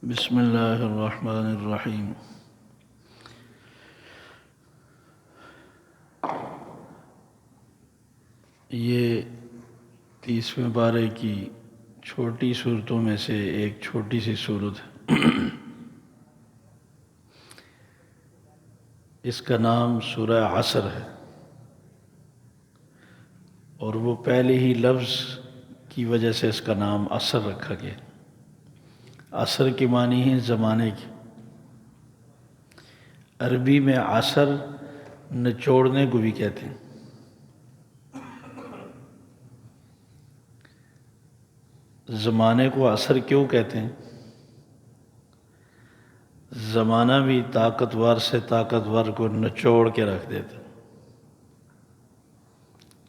بسم اللہ الرحمن الرحیم۔ یہ 30ویں پارے کی چھوٹی صورتوں میں سے ایک چھوٹی سی صورت ہے۔ اس کا نام سورہ عصر ہے، اور وہ پہلے ہی لفظ کی وجہ سے اس کا نام عصر رکھا گیا۔ عصر کی معنی ہے زمانے کی۔ عربی میں عصر نچوڑنے کو بھی کہتے ہیں۔ زمانے کو عصر کیوں کہتے ہیں؟ زمانہ بھی طاقتور سے طاقتور کو نچوڑ کے رکھ دیتا،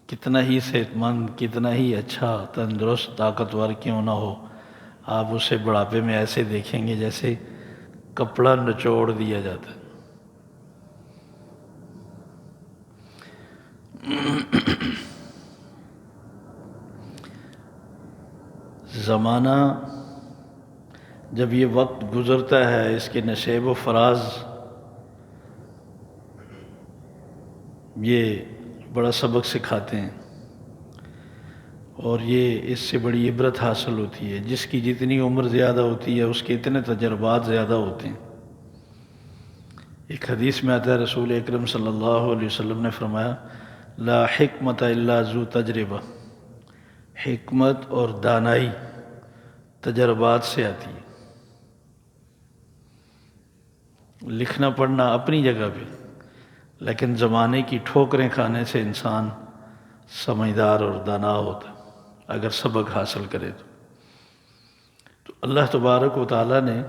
کتنا ہی صحت مند، کتنا ہی اچھا تندرست طاقتور کیوں نہ ہو، آپ اسے بڑھاپے میں ایسے دیکھیں گے جیسے کپڑا نچوڑ دیا جاتا ہے۔ زمانہ جب یہ وقت گزرتا ہے، اس کے نشیب و فراز یہ بڑا سبق سکھاتے ہیں، اور یہ اس سے بڑی عبرت حاصل ہوتی ہے۔ جس کی جتنی عمر زیادہ ہوتی ہے اس کے اتنے تجربات زیادہ ہوتے ہیں۔ ایک حدیث میں آتا ہے، رسول اکرم صلی اللہ علیہ وسلم نے فرمایا، لا حکمت الا ذو تجربہ، حکمت اور دانائی تجربات سے آتی ہے۔ لکھنا پڑھنا اپنی جگہ پہ، لیکن زمانے کی ٹھوکریں کھانے سے انسان سمجھدار اور دانا ہوتا ہے اگر سبق حاصل کرے تو اللہ تبارک و تعالیٰ نے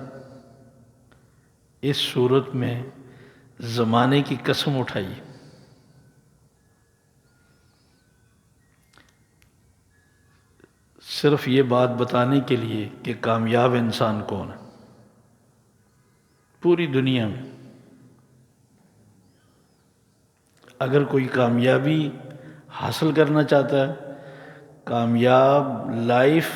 اس صورت میں زمانے کی قسم اٹھائی، صرف یہ بات بتانے کے لیے کہ کامیاب انسان کون ہے پوری دنیا میں۔ اگر کوئی کامیابی حاصل کرنا چاہتا ہے، کامیاب لائف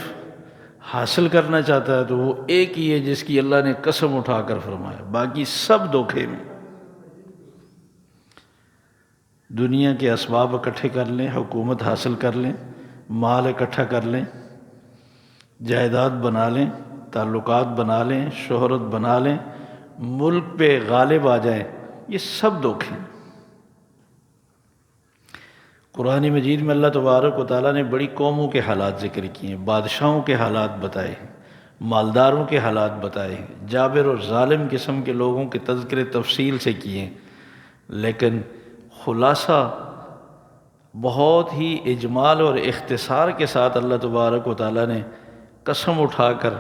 حاصل کرنا چاہتا ہے، تو وہ ایک ہی ہے جس کی اللہ نے قسم اٹھا کر فرمایا، باقی سب دھوکے میں۔ دنیا کے اسباب اکٹھے کر لیں، حکومت حاصل کر لیں، مال اکٹھا کر لیں، جائیداد بنا لیں، تعلقات بنا لیں، شہرت بنا لیں، ملک پہ غالب آ جائیں، یہ سب دھوکے ہیں۔ قرآن مجید میں اللہ تبارک و تعالیٰ نے بڑی قوموں کے حالات ذکر کیے ہیں، بادشاہوں کے حالات بتائے ہیں، مالداروں کے حالات بتائے ہیں، جابر اور ظالم قسم کے لوگوں کے تذکرے تفصیل سے کیے ہیں، لیکن خلاصہ بہت ہی اجمال اور اختصار کے ساتھ اللہ تبارک و تعالیٰ نے قسم اٹھا کر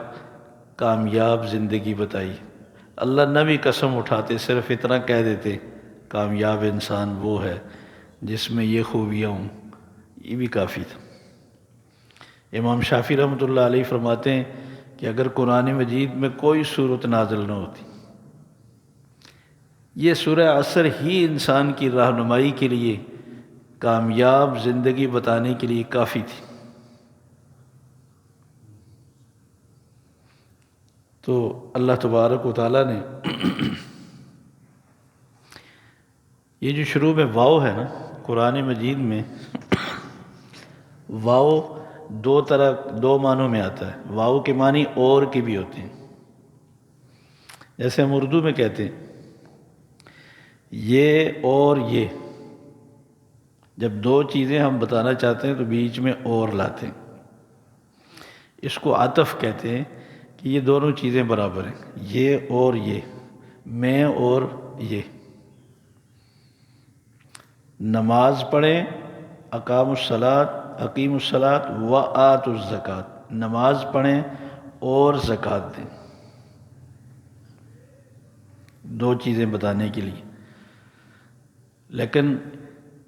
کامیاب زندگی بتائی۔ اللہ نہ بھی قسم اٹھاتے، صرف اتنا کہہ دیتے، کامیاب انسان وہ ہے جس میں یہ خوبیاں ہوں، یہ بھی کافی تھا۔ امام شافعی رحمۃ اللہ علیہ فرماتے ہیں کہ اگر قرآن مجید میں کوئی صورت نازل نہ ہوتی، یہ سورہ عصر ہی انسان کی رہنمائی کے لیے، کامیاب زندگی بتانے کے لیے کافی تھی۔ تو اللہ تبارک و تعالیٰ نے یہ جو شروع میں واو ہے نا قرآن مجید میں، واو دو معنوں میں آتا ہے۔ واو کے معنی اور کے بھی ہوتے ہیں، جیسے ہم اردو میں کہتے ہیں یہ اور یہ، جب دو چیزیں ہم بتانا چاہتے ہیں تو بیچ میں اور لاتے ہیں، اس کو عطف کہتے ہیں کہ یہ دونوں چیزیں برابر ہیں، یہ اور یہ، میں اور یہ۔ نماز پڑھیں، اقاموا الصلاۃ وآتوا الزکوٰۃ، نماز پڑھیں اور زکوٰۃ دیں، دو چیزیں بتانے کے لیے۔ لیکن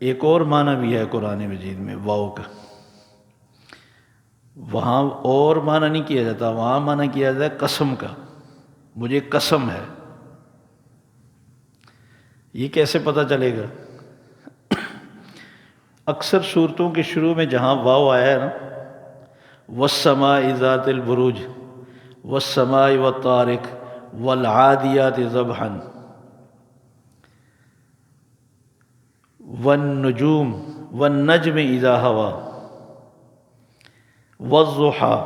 ایک اور معنی بھی ہے قرآن مجید میں واو کا، وہاں اور معنی نہیں کیا جاتا، وہاں معنی کیا جاتا ہے قسم کا، مجھے قسم ہے۔ یہ کیسے پتہ چلے گا؟ اکثر صورتوں کے شروع میں جہاں واو آیا ہے نا، والسماء ذات البروج، والسماء والطارق والعادیات ضبحا والنجوم والنجم اذا ہوا والضحیٰ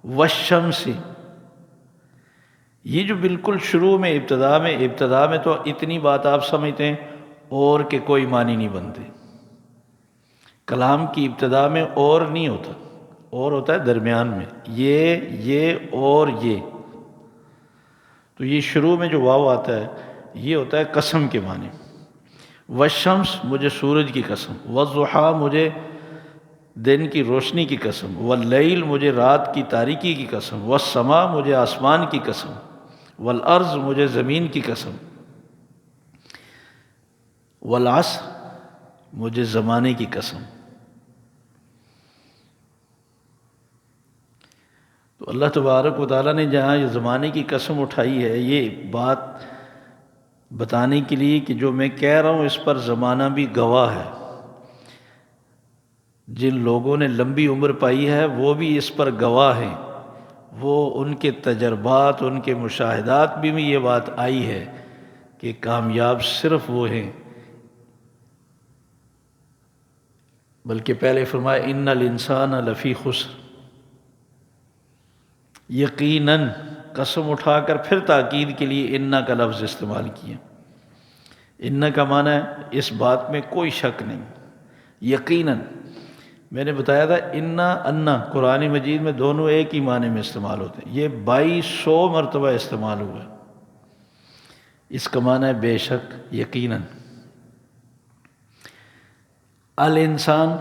والشمس. یہ جو بالکل شروع میں ابتدا میں تو اتنی بات آپ سمجھتے ہیں اور کہ کوئی معنی نہیں بنتے. کلام کی ابتدا میں اور نہیں ہوتا، اور ہوتا ہے درمیان میں، یہ اور یہ. تو یہ شروع میں جو واو آتا ہے یہ ہوتا ہے قسم کے معنی. والشمس مجھے سورج کی قسم، والضحیٰ مجھے دن کی روشنی کی قسم، واللیل مجھے رات کی تاریکی کی قسم، والسماء مجھے آسمان کی قسم، والارض مجھے زمین کی قسم، والعصر مجھے زمانے کی قسم. تو اللہ تبارک و تعالیٰ نے جہاں یہ زمانے کی قسم اٹھائی ہے، یہ بات بتانے کے لیے کہ جو میں کہہ رہا ہوں اس پر زمانہ بھی گواہ ہے. جن لوگوں نے لمبی عمر پائی ہے وہ بھی اس پر گواہ ہیں. وہ ان کے تجربات، ان کے مشاہدات بھی یہ بات آئی ہے کہ کامیاب صرف وہ ہیں. بلکہ پہلے فرمایا ان الانسان لفی خسر. یقیناً قسم اٹھا کر پھر تاکید کے لیے انا کا لفظ استعمال کیا. انا کا معنی ہے اس بات میں کوئی شک نہیں، یقیناً. میں نے بتایا تھا انا قرآن مجید میں دونوں ایک ہی معنی میں استعمال ہوتے ہیں. یہ 2200 مرتبہ استعمال ہوا ہے. اس کا معنی ہے بے شک، یقیناً. الانسان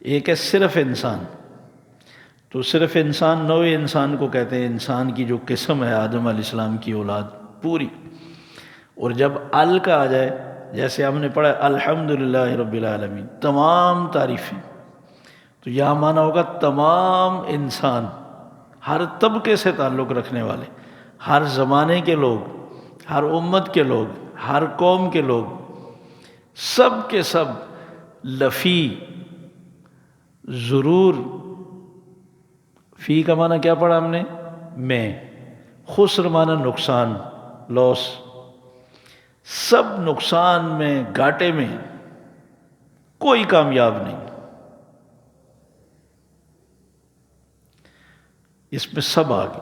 ایک ہے صرف انسان. تو صرف انسان نوع انسان کو کہتے ہیں، انسان کی جو قسم ہے آدم علیہ السلام کی اولاد پوری. اور جب ال کا آ جائے، جیسے ہم نے پڑھا الحمدللہ رب العالمین، تمام تعریفیں، تو یہاں معنی ہوگا تمام انسان، ہر طبقے سے تعلق رکھنے والے، ہر زمانے کے لوگ، ہر امت کے لوگ، ہر قوم کے لوگ، سب کے سب لفی ضرور. فی کا معنی کیا پڑھا ہم نے؟ میں. خسر معنی نقصان، لاس. سب نقصان میں، گھاٹے میں، کوئی کامیاب نہیں. اس میں سب آ گئے.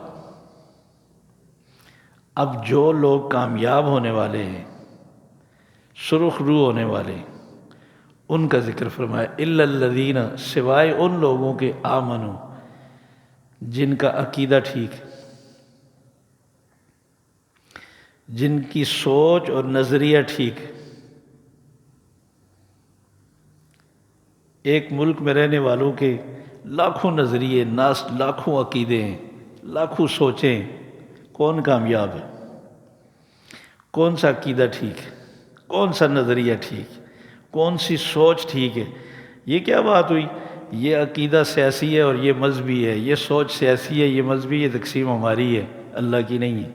اب جو لوگ کامیاب ہونے والے ہیں، سرخ رو ہونے والے، ان کا ذکر فرمایا الا الذین، سوائے ان لوگوں کے آمنوا جن کا عقیدہ ٹھیک ہے، جن کی سوچ اور نظریہ ٹھیک ہے. ایک ملک میں رہنے والوں کے لاکھوں نظریے، لاکھوں عقیدے ہیں، لاکھوں سوچیں. کون کامیاب ہے؟ کون سا عقیدہ ٹھیک ہے؟ کون سا نظریہ ٹھیک ہے؟ کون سی سوچ ٹھیک ہے؟ یہ کیا بات ہوئی؟ یہ عقیدہ سیاسی ہے اور یہ مذہبی ہے، یہ سوچ سیاسی ہے، یہ مذہبی ہے. تقسیم ہماری ہے، اللہ کی نہیں ہے.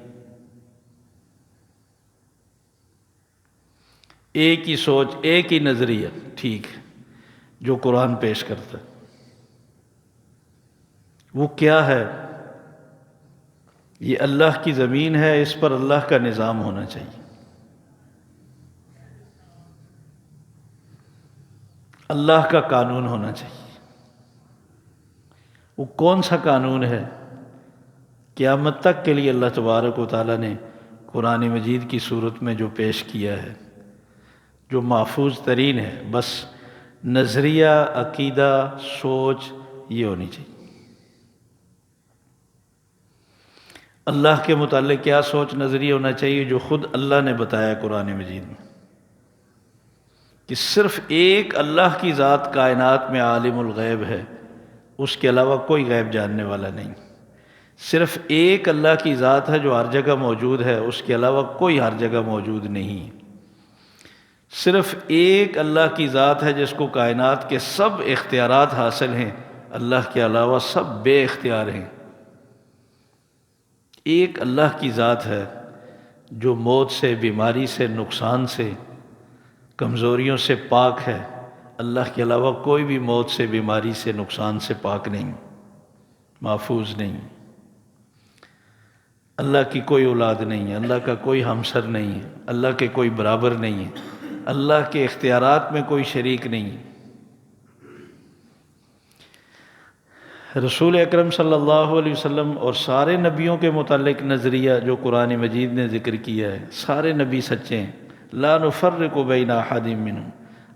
ایک ہی سوچ، ایک ہی نظریہ ٹھیک ہے جو قرآن پیش کرتا ہے. وہ کیا ہے؟ یہ اللہ کی زمین ہے، اس پر اللہ کا نظام ہونا چاہیے. اللہ کا قانون ہونا چاہیے. وہ کون سا قانون ہے؟ قیامت تک کے لیے اللہ تبارک و تعالیٰ نے قرآن مجید کی صورت میں جو پیش کیا ہے، جو محفوظ ترین ہے. بس نظریہ، عقیدہ، سوچ یہ ہونی چاہیے. اللہ کے متعلق کیا سوچ نظریہ ہونا چاہیے؟ جو خود اللہ نے بتایا قرآن مجید میں کہ صرف ایک اللہ کی ذات کائنات میں عالم الغیب ہے، اس کے علاوہ کوئی غیب جاننے والا نہیں. صرف ایک اللہ کی ذات ہے جو ہر جگہ موجود ہے، اس کے علاوہ کوئی ہر جگہ موجود نہیں. صرف ایک اللہ کی ذات ہے جس کو کائنات کے سب اختیارات حاصل ہیں، اللہ کے علاوہ سب بے اختیار ہیں. ایک اللہ کی ذات ہے جو موت سے، بیماری سے، نقصان سے، کمزوریوں سے پاک ہے. اللہ کے علاوہ کوئی بھی موت سے، بیماری سے، نقصان سے پاک نہیں. محفوظ نہیں، اللہ کی کوئی اولاد نہیں ہے، اللہ کا کوئی ہمسر نہیں ہے، اللہ کے کوئی برابر نہیں ہے، اللہ کے اختیارات میں کوئی شریک نہیں ہے۔ رسول اکرم صلی اللہ علیہ وسلم اور سارے نبیوں کے متعلق نظریہ جو قرآن مجید نے ذکر کیا ہے، سارے نبی سچے ہیں۔ لا نفرق بین احد منہم،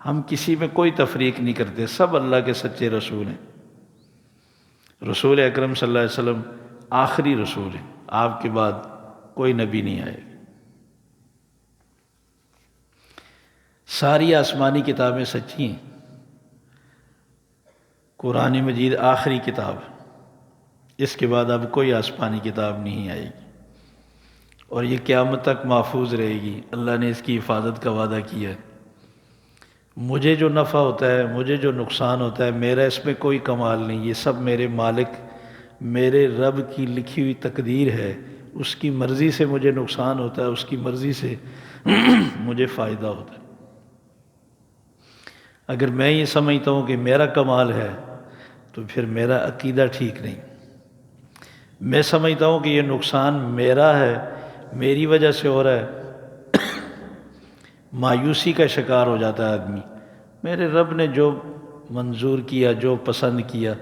ہم کسی میں کوئی تفریق نہیں کرتے، سب اللہ کے سچے رسول ہیں۔ رسول اکرم صلی اللہ علیہ وسلم آخری رسول ہیں، آپ کے بعد کوئی نبی نہیں آئے گا۔ ساری آسمانی کتابیں سچی ہیں، قرآن مجید آخری کتاب ہے، اس کے بعد اب کوئی آسمانی کتاب نہیں آئے گی، اور یہ قیامت تک محفوظ رہے گی۔ اللہ نے اس کی حفاظت کا وعدہ کیا ہے۔ مجھے جو نفع ہوتا ہے، مجھے جو نقصان ہوتا ہے، میرا اس میں کوئی کمال نہیں، یہ سب میرے مالک میرے رب کی لکھی ہوئی تقدیر ہے، اس کی مرضی سے مجھے نقصان ہوتا ہے، اس کی مرضی سے مجھے فائدہ ہوتا ہے۔ اگر میں یہ سمجھتا ہوں کہ میرا کمال ہے تو پھر میرا عقیدہ ٹھیک نہیں۔ میں سمجھتا ہوں کہ یہ نقصان میرا ہے، میری وجہ سے ہو رہا ہے، مایوسی کا شکار ہو جاتا ہے آدمی۔ میرے رب نے جو منظور کیا، جو پسند کیا،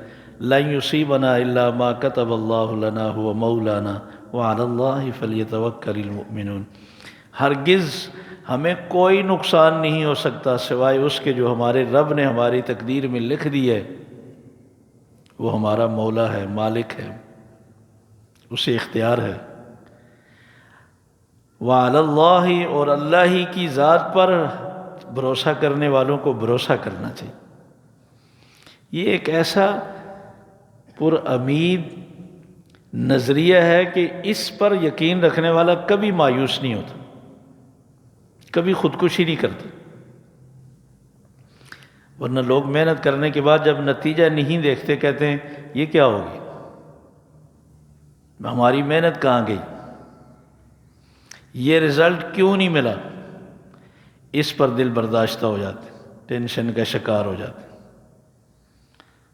لن یصیبنا الا ما کتب اللہ لنا هو مولانا وعلی اللہ فلیتوکل المؤمنون، ہرگز ہمیں کوئی نقصان نہیں ہو سکتا سوائے اس کے جو ہمارے رب نے ہماری تقدیر میں لکھ دی ہے۔ وہ ہمارا مولا ہے، مالک ہے، اسے اختیار ہے۔ وعلی اللہ، اور اللہ ہی کی ذات پر بھروسہ کرنے والوں کو بھروسہ کرنا چاہیے۔ یہ ایک ایسا پر امید نظریہ ہے کہ اس پر یقین رکھنے والا کبھی مایوس نہیں ہوتا، کبھی خودکشی نہیں کرتا۔ ورنہ لوگ محنت کرنے کے بعد جب نتیجہ نہیں دیکھتے کہتے ہیں یہ کیا ہو گیا، ہماری محنت کہاں گئی، یہ رزلٹ کیوں نہیں ملا، اس پر دل برداشتہ ہو جاتے، ٹینشن کا شکار ہو جاتے۔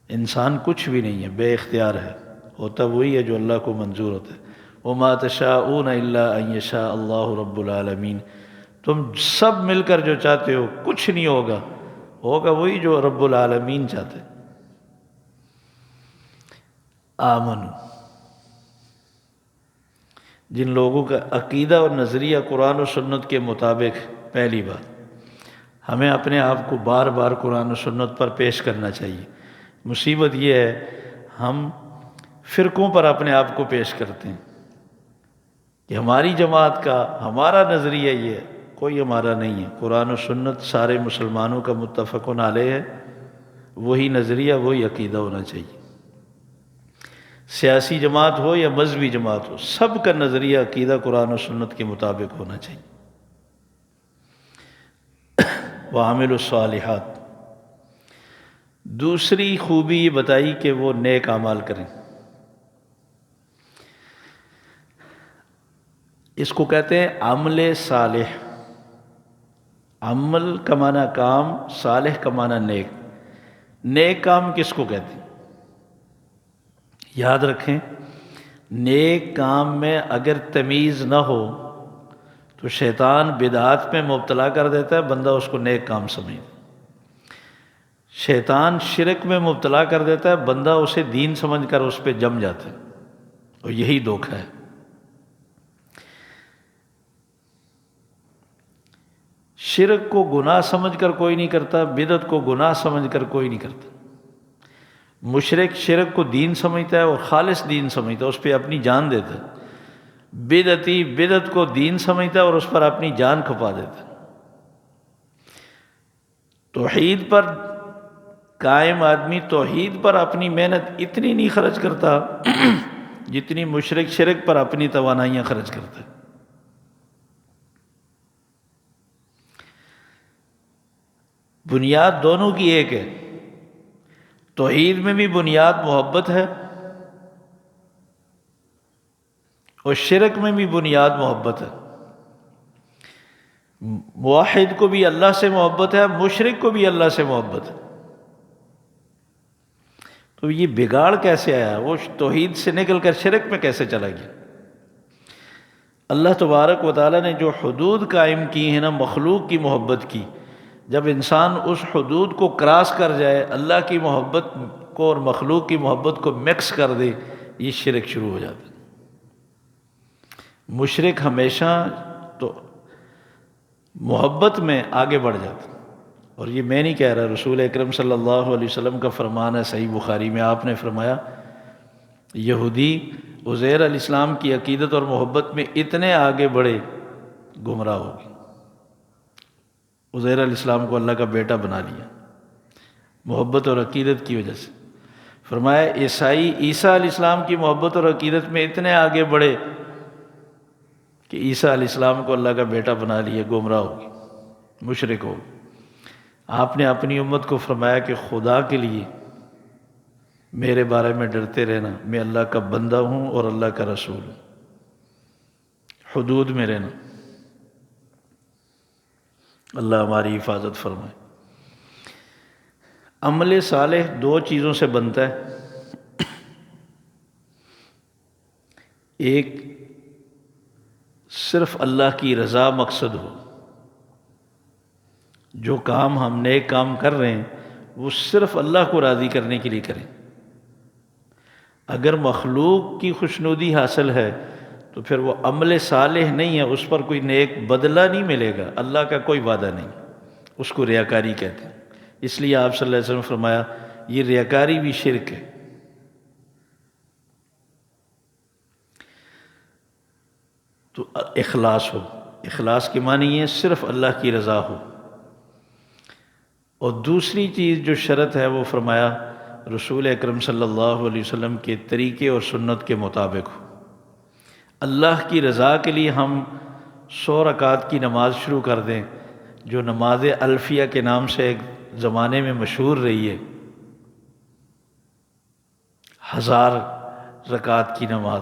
انسان کچھ بھی نہیں ہے، بے اختیار ہے، ہوتا وہی ہے جو اللہ کو منظور ہوتا ہے۔ وَمَا تَشَاءُونَ إِلَّا أَن يَشَاءَ اللَّهُ رَبُّ الْعَالَمِينَ، تم سب مل کر جو چاہتے ہو کچھ نہیں ہوگا، ہوگا وہی جو رب العالمین چاہتے۔ آمنو، جن لوگوں کا عقیدہ اور نظریہ قرآن و سنت کے مطابق، پہلی بات ہمیں اپنے آپ کو بار بار قرآن و سنت پر پیش کرنا چاہیے۔ مصیبت یہ ہے ہم فرقوں پر اپنے آپ کو پیش کرتے ہیں کہ ہماری جماعت کا، ہمارا نظریہ یہ ہے، کوئی ہمارا نہیں ہے۔ قرآن و سنت سارے مسلمانوں کا متفق علیہ ہے، وہی نظریہ وہی عقیدہ ہونا چاہیے۔ سیاسی جماعت ہو یا مذہبی جماعت ہو، سب کا نظریہ عقیدہ قرآن و سنت کے مطابق ہونا چاہیے۔ وَعَمِلُوا الصَّالِحَاتِ، دوسری خوبی یہ بتائی کہ وہ نیک اعمال کریں۔ اس کو کہتے ہیں عمل صالح۔ عمل کا معنی کام، صالح کا معنی نیک۔ نیک کام کس کو کہتے ہیں؟ یاد رکھیں، نیک کام میں اگر تمیز نہ ہو تو شیطان بدعات میں مبتلا کر دیتا ہے، بندہ اس کو نیک کام سمجھتا ہے۔ شیطان شرک میں مبتلا کر دیتا ہے، بندہ اسے دین سمجھ کر اس پہ جم جاتا ہے، اور یہی دھوکہ ہے۔ شرک کو گناہ سمجھ کر کوئی نہیں کرتا، بدعت کو گناہ سمجھ کر کوئی نہیں کرتا۔ مشرک شرک کو دین سمجھتا ہے اور خالص دین سمجھتا ہے، اس پہ اپنی جان دیتا ہے۔ بدعتی بدعت کو دین سمجھتا ہے اور اس پر اپنی جان کھپا دیتا ہے۔ توحید پر قائم آدمی توحید پر اپنی محنت اتنی نہیں خرچ کرتا جتنی مشرک شرک پر اپنی توانائیاں خرچ کرتا ہے۔ بنیاد دونوں کی ایک ہے، توحید میں بھی بنیاد محبت ہے اور شرک میں بھی بنیاد محبت ہے۔ موحد کو بھی اللہ سے محبت ہے، مشرک کو بھی اللہ سے محبت ہے۔ تو یہ بگاڑ کیسے آیا؟ وہ توحید سے نکل کر شرک میں کیسے چلا گیا؟ اللہ تبارک و تعالیٰ نے جو حدود قائم کی ہیں نا مخلوق کی محبت کی، جب انسان اس حدود کو کراس کر جائے، اللہ کی محبت کو اور مخلوق کی محبت کو مکس کر دے، یہ شرک شروع ہو جاتا ہے۔ مشرک ہمیشہ تو محبت میں آگے بڑھ جاتا ہے، اور یہ میں نہیں کہہ رہا، رسول اکرم صلی اللہ علیہ وسلم کا فرمان ہے صحیح بخاری میں، آپ نے فرمایا یہودی عزیر علیہ السلام کی عقیدت اور محبت میں اتنے آگے بڑھے گمراہ ہو گئے۔ عزیر علیہ السلام کو اللہ کا بیٹا بنا لیا محبت اور عقیدت کی وجہ سے۔ فرمایا عیسائی عیسیٰ علیہ السلام کی محبت اور عقیدت میں اتنے آگے بڑھے کہ عیسیٰ علیہ السلام کو اللہ کا بیٹا بنا لیا، گمراہ ہو گئے، مشرک ہو گئے۔ آپ نے اپنی امت کو فرمایا کہ خدا کے لیے میرے بارے میں ڈرتے رہنا، میں اللہ کا بندہ ہوں اور اللہ کا رسول ہوں، حدود میں رہنا۔ اللہ ہماری حفاظت فرمائے۔ عمل صالح دو چیزوں سے بنتا ہے، ایک صرف اللہ کی رضا مقصد ہو، جو کام ہم نیک کام کر رہے ہیں وہ صرف اللہ کو راضی کرنے کے لیے کریں۔ اگر مخلوق کی خوشنودی حاصل ہے تو پھر وہ عمل صالح نہیں ہے، اس پر کوئی نیک بدلہ نہیں ملے گا، اللہ کا کوئی وعدہ نہیں، اس کو ریاکاری کہتے ہیں۔ اس لیے آپ صلی اللہ علیہ وسلم نے فرمایا یہ ریاکاری بھی شرک ہے۔ تو اخلاص ہو، اخلاص کے معنی یہ صرف اللہ کی رضا ہو۔ اور دوسری چیز جو شرط ہے وہ فرمایا رسول اکرم صلی اللہ علیہ وسلم کے طریقے اور سنت کے مطابق ہو۔ اللہ کی رضا کے لیے ہم 100 رکعت کی نماز شروع کر دیں، جو نماز الفیہ کے نام سے ایک زمانے میں مشہور رہی ہے، 1000 رکعت کی نماز،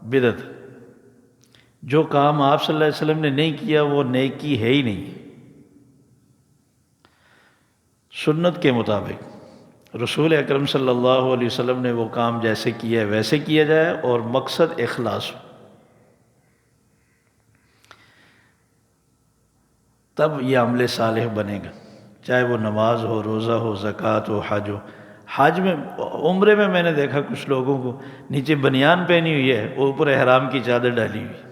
بدعت۔ جو کام آپ صلی اللہ علیہ وسلم نے نہیں کیا وہ نیکی ہے ہی نہیں۔ سنت کے مطابق رسول اکرم صلی اللہ علیہ وسلم نے وہ کام جیسے کیا ہے ویسے کیا جائے، اور مقصد اخلاص ہو، تب یہ عمل صالح بنے گا، چاہے وہ نماز ہو، روزہ ہو، زکوٰۃ ہو، حج ہو۔ حج میں، عمرے میں میں نے دیکھا کچھ لوگوں کو نیچے بنیان پہنی ہوئی ہے، اوپر احرام کی چادر ڈالی ہوئی،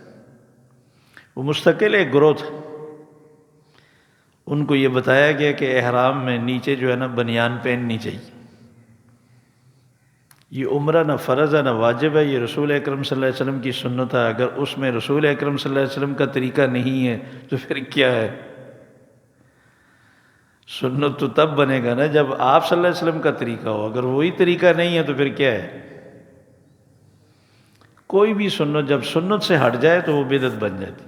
وہ مستقل ایک گروہ تھا۔ ان کو یہ بتایا گیا کہ احرام میں نیچے جو ہے نا بنیان پہننی چاہیے۔ یہ عمرہ نہ فرض ہے نہ واجب ہے، یہ رسول اکرم صلی اللہ علیہ وسلم کی سنت ہے۔ اگر اس میں رسول اکرم صلی اللہ علیہ وسلم کا طریقہ نہیں ہے تو پھر کیا ہے؟ سنت تو تب بنے گا نا جب آپ صلی اللہ علیہ وسلم کا طریقہ ہو، اگر وہی طریقہ نہیں ہے تو پھر کیا ہے؟ کوئی بھی سنت جب سنت سے ہٹ جائے تو وہ بدعت بن جاتی۔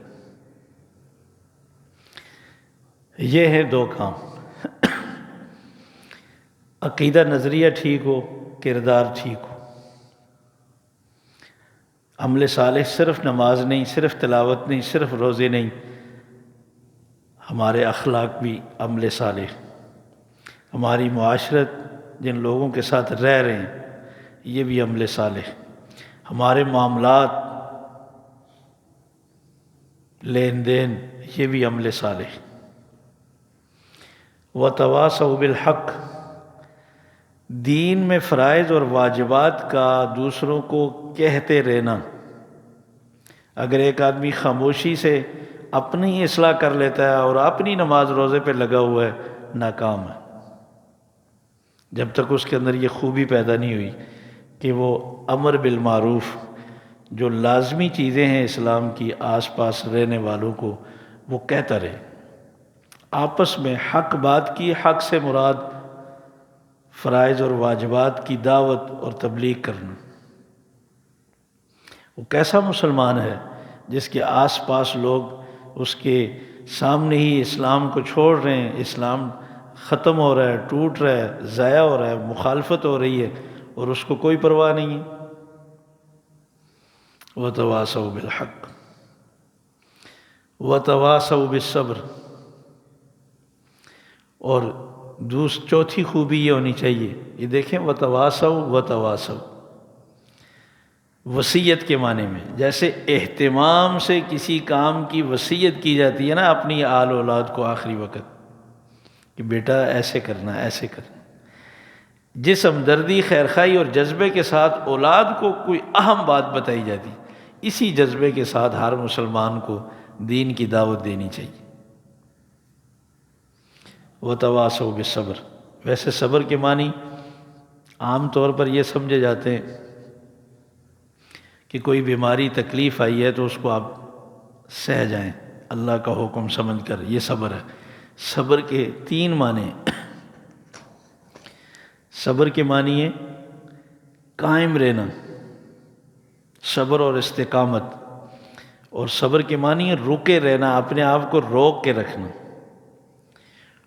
یہ ہے دو کام، عقیدہ نظریہ ٹھیک ہو، کردار ٹھیک ہو۔ عمل صالح صرف نماز نہیں، صرف تلاوت نہیں، صرف روزے نہیں، ہمارے اخلاق بھی عمل صالح، ہماری معاشرت جن لوگوں کے ساتھ رہ رہے ہیں یہ بھی عمل صالح، ہمارے معاملات، لین دین، یہ بھی عمل صالح۔ وَتَوَاصَوْا بِالْحَقِّ، دین میں فرائض اور واجبات کا دوسروں کو کہتے رہنا۔ اگر ایک آدمی خاموشی سے اپنی اصلاح کر لیتا ہے اور اپنی نماز روزے پہ لگا ہوا ہے، ناکام ہے، جب تک اس کے اندر یہ خوبی پیدا نہیں ہوئی کہ وہ امر بالمعروف، جو لازمی چیزیں ہیں اسلام کی، آس پاس رہنے والوں کو وہ کہتا رہے، آپس میں حق بات کی۔ حق سے مراد فرائض اور واجبات کی دعوت اور تبلیغ کرنا۔ وہ کیسا مسلمان ہے جس کے آس پاس لوگ اس کے سامنے ہی اسلام کو چھوڑ رہے ہیں، اسلام ختم ہو رہا ہے، ٹوٹ رہا ہے، ضائع ہو رہا ہے، مخالفت ہو رہی ہے، اور اس کو کوئی پرواہ نہیں ہے۔ وَتَوَاصَوْا بِالْحَقِّ وَتَوَاصَوْا بِالصَّبْرِ، اور چوتھی خوبی یہ ہونی چاہیے، یہ دیکھیں وتواصوا وتواصوا، وصیت کے معنی میں، جیسے اہتمام سے کسی کام کی وصیت کی جاتی ہے نا اپنی آل اولاد کو آخری وقت، کہ بیٹا ایسے کرنا ایسے کرنا، جس ہمدردی خیرخواہی اور جذبے کے ساتھ اولاد کو کوئی اہم بات بتائی جاتی، اسی جذبے کے ساتھ ہر مسلمان کو دین کی دعوت دینی چاہیے۔ وتواصوا بالصبر، ویسے صبر کے معنی عام طور پر یہ سمجھے جاتے ہیں کہ کوئی بیماری تکلیف آئی ہے تو اس کو آپ سہ جائیں اللہ کا حکم سمجھ کر، یہ صبر ہے۔ صبر کے 3 معنی ہیں۔ صبر کے معنی ہے قائم رہنا، صبر اور استقامت، اور صبر کے معنی ہے رکے رہنا، اپنے آپ کو روک کے رکھنا،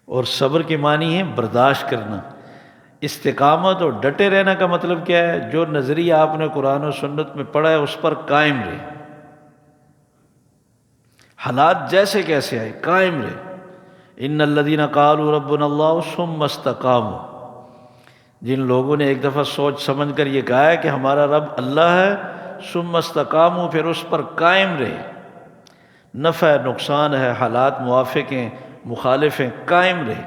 اور صبر کے معنی ہے برداشت کرنا۔ استقامت اور ڈٹے رہنا کا مطلب کیا ہے؟ جو نظریہ آپ نے قرآن و سنت میں پڑھا ہے اس پر قائم رہے، حالات جیسے کیسے آئے قائم رہے۔ ان الذین قالوا ربنا اللہ ثم استقاموا، جن لوگوں نے ایک دفعہ سوچ سمجھ کر یہ کہا ہے کہ ہمارا رب اللہ ہے، ثم استقاموا، پھر اس پر قائم رہے، نفع ہے نقصان ہے، حالات موافق ہیں مخالف ہیں، قائم رہے،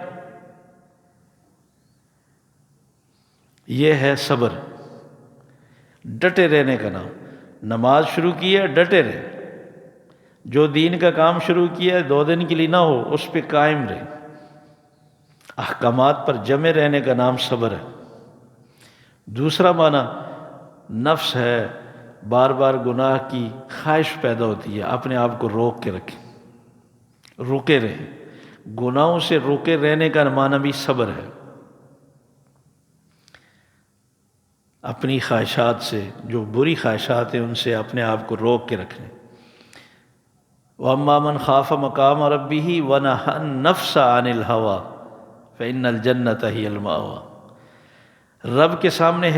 یہ ہے صبر، ڈٹے رہنے کا نام۔ نماز شروع کی ہے ڈٹے رہے، جو دین کا کام شروع کیا ہے 2 دن کے لیے نہ ہو اس پہ قائم رہے، احکامات پر جمے رہنے کا نام صبر ہے۔ دوسرا معنی نفس ہے، بار بار گناہ کی خواہش پیدا ہوتی ہے، اپنے آپ کو روک کے رکھیں، رکے رہیں، گناہوں سے رکے رہنے کا معنی بھی صبر ہے۔ اپنی خواہشات سے، جو بری خواہشات ہیں ان سے اپنے آپ کو روک کے رکھیں۔ وَأَمَّا مَنْ خَافَ مَقَامَ رَبِّهِ وَنَهَى النَّفْسَ عَنِ الْهَوَىٰ فَإِنَّ الْجَنَّةَ هِيَ الْمَأْوَىٰ، رب کے سامنے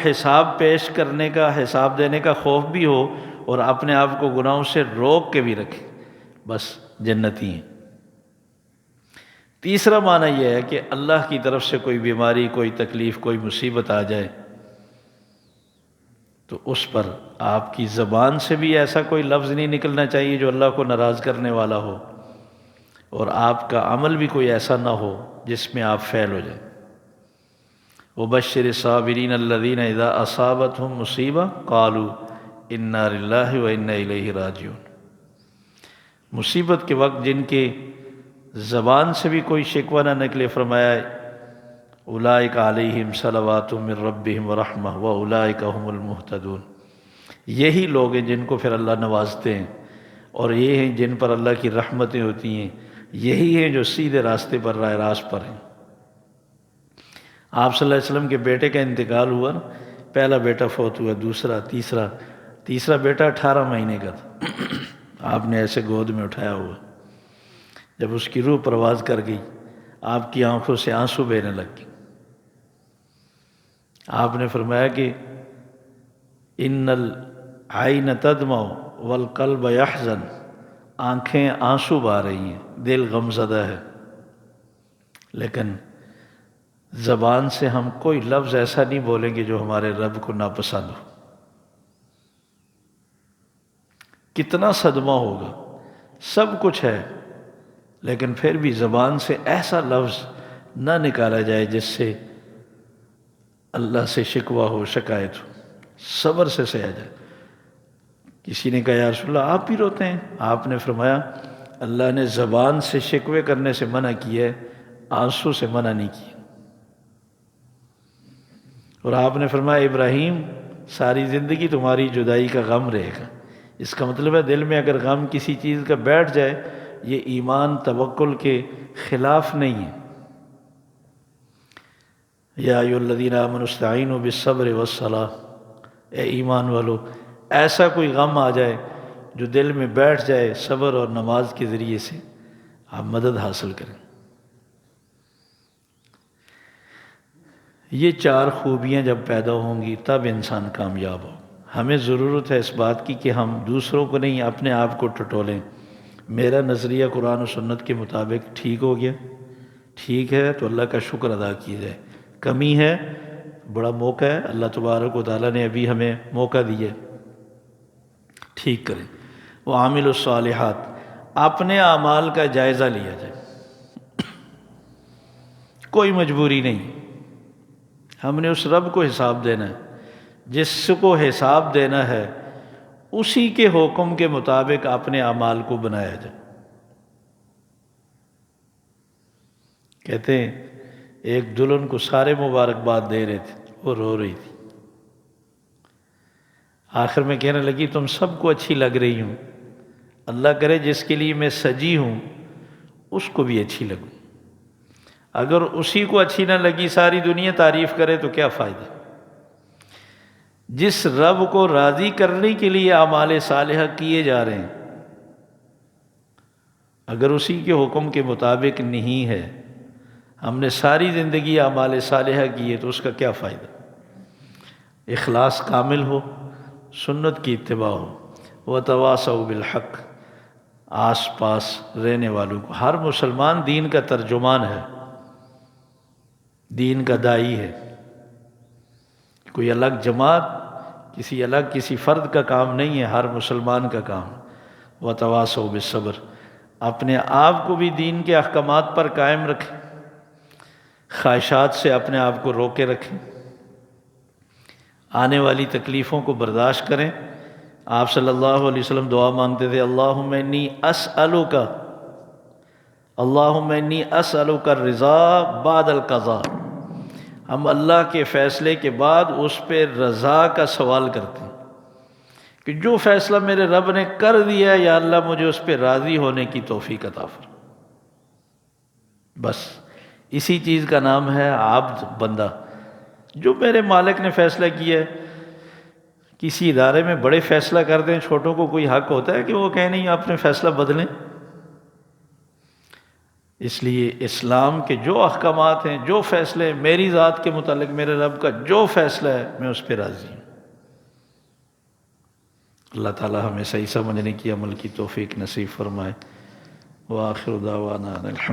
حساب پیش کرنے کا، حساب دینے کا خوف بھی ہو اور اپنے آپ کو گناہوں سے روک کے بھی رکھیں، بس جنتی ہیں۔ تیسرا معنی یہ ہے کہ اللہ کی طرف سے کوئی بیماری، کوئی تکلیف، کوئی مصیبت آ جائے تو اس پر آپ کی زبان سے بھی ایسا کوئی لفظ نہیں نکلنا چاہیے جو اللہ کو ناراض کرنے والا ہو، اور آپ کا عمل بھی کوئی ایسا نہ ہو جس میں آپ فیل ہو جائیں۔ وَبَشِّرِ الصَّابِرِينَ الَّذِينَ إِذَا أَصَابَتْهُمْ مُصِيبَةٌ قَالُوا إِنَّا لِلَّهِ وَإِنَّا إِلَيْهِ رَاجِعُونَ، مصیبت کے وقت جن کے زبان سے بھی کوئی شکوہ نہ نکلے، فرمایا اولئک علیہم صلوات من ربہم ورحمہ واولئک هم المہتدون، یہی لوگ ہیں جن کو پھر اللہ نوازتے ہیں، اور یہ ہیں جن پر اللہ کی رحمتیں ہوتی ہیں، یہی ہیں جو سیدھے راستے پر، راہ راست پر ہیں۔ آپ صلی اللہ علیہ وسلم کے بیٹے کا انتقال ہوا، پہلا بیٹا فوت ہوا، دوسرا، تیسرا بیٹا 18 مہینے کا تھا، آپ نے ایسے گود میں اٹھایا ہوا، جب اس کی روح پرواز کر گئی آپ کی آنکھوں سے آنسو بہنے لگ گئے۔ آپ نے فرمایا کہ ان العین تدمع والقلب یحزن، آنکھیں آنسو بہا رہی ہیں، دل غمزدہ ہے، لیکن زبان سے ہم کوئی لفظ ایسا نہیں بولیں گے جو ہمارے رب کو ناپسند ہو۔ کتنا صدمہ ہوگا، سب کچھ ہے، لیکن پھر بھی زبان سے ایسا لفظ نہ نکالا جائے جس سے اللہ سے شکوہ ہو، شکایت ہو، صبر سے سہا جائے۔ کسی نے کہا یا رسول اللہ آپ بھی روتے ہیں؟ آپ نے فرمایا اللہ نے زبان سے شکوے کرنے سے منع کیا ہے، آنسو سے منع نہیں کیا۔ اور آپ نے فرمایا ابراہیم ساری زندگی تمہاری جدائی کا غم رہے گا، اس کا مطلب ہے دل میں اگر غم کسی چیز کا بیٹھ جائے یہ ایمان توکل کے خلاف نہیں ہے۔ یا ایھا الذین آمنوا استعینوا بالصبر والصلاۃ، اے ایمان والو ایسا کوئی غم آ جائے جو دل میں بیٹھ جائے، صبر اور نماز کے ذریعے سے آپ مدد حاصل کریں۔ یہ 4 خوبیاں جب پیدا ہوں گی تب انسان کامیاب ہو۔ ہمیں ضرورت ہے اس بات کی کہ ہم دوسروں کو نہیں اپنے آپ کو ٹٹولیں، میرا نظریہ قرآن و سنت کے مطابق ٹھیک ہو گیا، ٹھیک ہے تو اللہ کا شکر ادا کیا جائے، کمی ہے بڑا موقع ہے، اللہ تبارک و تعالیٰ نے ابھی ہمیں موقع دیا، ٹھیک کریں۔ وہ عامل الصالحات، اپنے اعمال کا جائزہ لیا جائے، کوئی مجبوری نہیں، ہم نے اس رب کو حساب دینا ہے، جس کو حساب دینا ہے اسی کے حکم کے مطابق اپنے اعمال کو بنایا جائے۔ کہتے ہیں ایک دلہن کو سارے مبارکباد دے رہے تھے، وہ رو رہی تھی، آخر میں کہنے لگی تم سب کو اچھی لگ رہی ہوں، اللہ کرے جس کے لیے میں سجی ہوں اس کو بھی اچھی لگوں، اگر اسی کو اچھی نہ لگی ساری دنیا تعریف کرے تو کیا فائدہ۔ جس رب کو راضی کرنے کے لیے اعمال صالحہ کیے جا رہے ہیں، اگر اسی کے حکم کے مطابق نہیں ہے، ہم نے ساری زندگی اعمال صالحہ کیے تو اس کا کیا فائدہ۔ اخلاص کامل ہو، سنت کی اتباع ہو، وتواصوا بالحق، آس پاس رہنے والوں کو، ہر مسلمان دین کا ترجمان ہے، دین کا داعی ہے، کوئی الگ جماعت کسی فرد کا کام نہیں ہے، ہر مسلمان کا کام۔ وتواصوا بالصبر، اپنے آپ کو بھی دین کے احکامات پر قائم رکھیں، خواہشات سے اپنے آپ کو روکے رکھیں، آنے والی تکلیفوں کو برداشت کریں۔ آپ صلی اللہ علیہ وسلم دعا مانگتے تھے، اللہم انی اسألک الرضا بعد القضاء، ہم اللہ کے فیصلے کے بعد اس پہ رضا کا سوال کرتے ہیں کہ جو فیصلہ میرے رب نے کر دیا ہے یا اللہ مجھے اس پہ راضی ہونے کی توفیق عطا فرما۔ بس اسی چیز کا نام ہے عبد، بندہ۔ جو میرے مالک نے فیصلہ کیا ہے، کسی ادارے میں بڑے فیصلہ کر دیں، چھوٹوں کو کوئی حق ہوتا ہے کہ وہ کہیں نہیں اپنے فیصلہ بدلیں؟ اس لیے اسلام کے جو احکامات ہیں، جو فیصلے میری ذات کے متعلق، میرے رب کا جو فیصلہ ہے میں اس پہ راضی ہوں۔ اللہ تعالی ہمیں صحیح سمجھنے کی، عمل کی توفیق نصیب فرمائے۔ وآخر دعوانا الحمد